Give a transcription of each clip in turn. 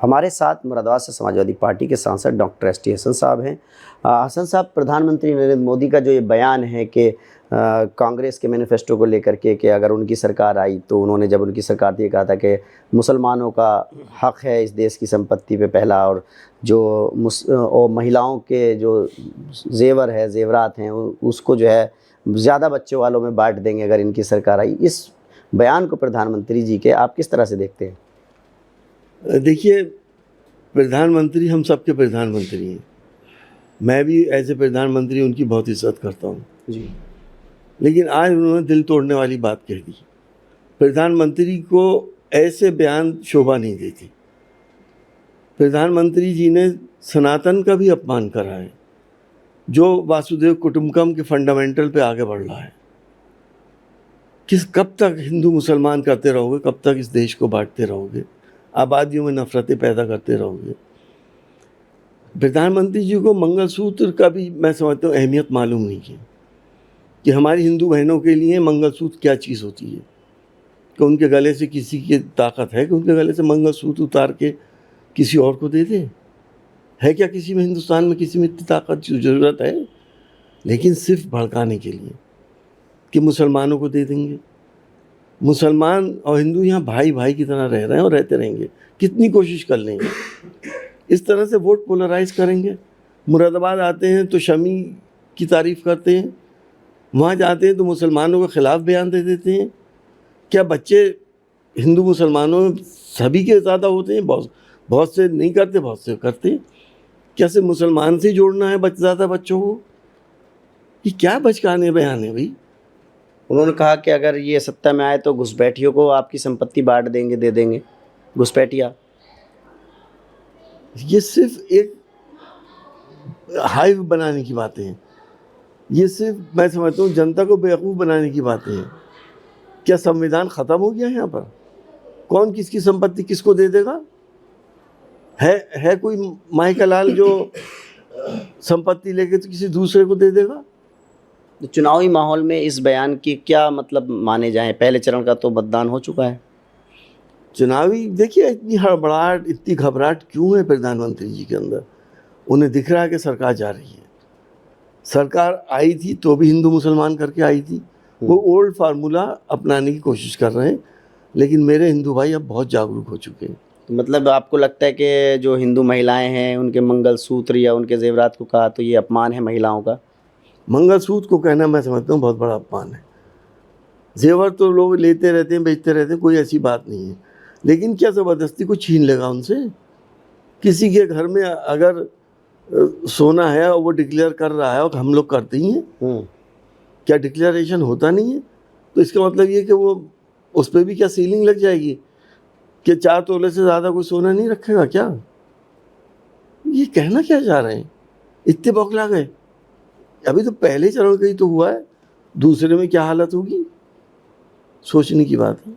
हमारे साथ मुरादाबाद से समाजवादी पार्टी के सांसद डॉक्टर एस टी हसन साहब हैं। हसन साहब, प्रधानमंत्री नरेंद्र मोदी का जो ये बयान है कि कांग्रेस के मैनिफेस्टो को लेकर के कि अगर उनकी सरकार आई तो उन्होंने जब उनकी सरकार थी ये कहा था कि मुसलमानों का हक है इस देश की संपत्ति पे पहला, और जो और महिलाओं के जो जेवर है जेवरात हैं उसको जो है ज़्यादा बच्चों वालों में बांट देंगे अगर इनकी सरकार आई। इस बयान को प्रधानमंत्री जी के आप किस तरह से देखते हैं? देखिए, प्रधानमंत्री हम सबके प्रधानमंत्री हैं। मैं भी एज ए प्रधानमंत्री उनकी बहुत इज्जत करता हूँ जी, लेकिन आज उन्होंने दिल तोड़ने वाली बात कह दी। प्रधानमंत्री को ऐसे बयान शोभा नहीं देती। प्रधानमंत्री जी ने सनातन का भी अपमान करा है, जो वासुदेव कुटुंबकम के फंडामेंटल पे आगे बढ़ रहा है। कब तक हिंदू मुसलमान करते रहोगे? कब तक इस देश को बांटते रहोगे? आबादियों में नफरतें पैदा करते रहोगे? प्रधानमंत्री जी को मंगलसूत्र का भी मैं समझता हूँ अहमियत मालूम नहीं है कि हमारी हिंदू बहनों के लिए मंगलसूत्र क्या चीज़ होती है, कि उनके गले से किसी की ताकत है कि उनके गले से मंगलसूत्र उतार के किसी और को दे दे? है क्या किसी में, हिंदुस्तान में किसी में इतनी ताकत की ज़रूरत है? लेकिन सिर्फ भड़काने के लिए कि मुसलमानों को दे देंगे। मुसलमान और हिंदू यहाँ भाई भाई की तरह रह रहे हैं और रहते रहेंगे, कितनी कोशिश कर लेंगे। इस तरह से वोट पोलराइज करेंगे। मुरादाबाद आते हैं तो शमी की तारीफ़ करते हैं, वहाँ जाते हैं तो मुसलमानों के ख़िलाफ़ बयान दे देते हैं। क्या बच्चे हिंदू मुसलमानों में सभी के ज़्यादा होते हैं? बहुत से नहीं करते, बहुत से करते हैं। क्या सिर्फ मुसलमान से जोड़ना है ज़्यादा बच्चों को? ये क्या बचकाने बयान है भाई? उन्होंने कहा कि अगर ये सत्ता में आए तो घुसपैठियों को आपकी संपत्ति बांट देंगे, दे देंगे। घुसपैठिया ये सिर्फ एक हाइव बनाने की बातें हैं। ये सिर्फ मैं समझता हूँ जनता को बेवकूफ़ बनाने की बातें हैं। क्या संविधान ख़त्म हो गया है यहाँ पर? कौन किसकी संपत्ति किसको दे देगा? है कोई माई का लाल जो संपत्ति लेके तो किसी दूसरे को दे देगा? तो चुनावी माहौल में इस बयान की क्या मतलब माने जाएं? पहले चरण का तो मतदान हो चुका है। चुनावी देखिए, इतनी हड़बड़ाहट, इतनी घबराहट क्यों है प्रधानमंत्री जी के अंदर? उन्हें दिख रहा है कि सरकार जा रही है। सरकार आई थी तो भी हिंदू मुसलमान करके आई थी। वो ओल्ड फार्मूला अपनाने की कोशिश कर रहे हैं, लेकिन मेरे हिंदू भाई अब बहुत जागरूक हो चुके हैं। तो मतलब आपको लगता है कि जो हिंदू महिलाएं हैं उनके मंगलसूत्र या उनके जेवरात को कहा तो ये अपमान है महिलाओं का? मंगलसूत्र को कहना मैं समझता हूँ बहुत बड़ा अपमान है। जेवर तो लोग लेते रहते हैं, बेचते रहते हैं, कोई ऐसी बात नहीं है। लेकिन क्या ज़बरदस्ती को छीन लेगा उनसे? किसी के घर में अगर सोना है और वो डिक्लेयर कर रहा है और हम लोग करते ही हैं, क्या डिक्लेरेशन होता नहीं है? तो इसका मतलब ये कि वो उस पर भी क्या सीलिंग लग जाएगी कि 4 तोले से ज़्यादा कोई सोना नहीं रखेगा क्या? ये कहना क्या चाह रहे हैं? इतने बौखला गए। अभी तो पहले चरण का ही तो हुआ है, दूसरे में क्या हालत होगी? सोचने की बात है।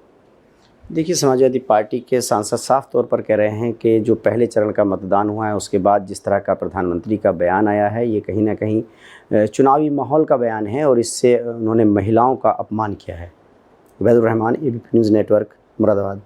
देखिए, समाजवादी पार्टी के सांसद साफ तौर पर कह रहे हैं कि जो पहले चरण का मतदान हुआ है उसके बाद जिस तरह का प्रधानमंत्री का बयान आया है ये कहीं ना कहीं चुनावी माहौल का बयान है और इससे उन्होंने महिलाओं का अपमान किया है। Ubaidur Rahman, ABP news network, Moradabad.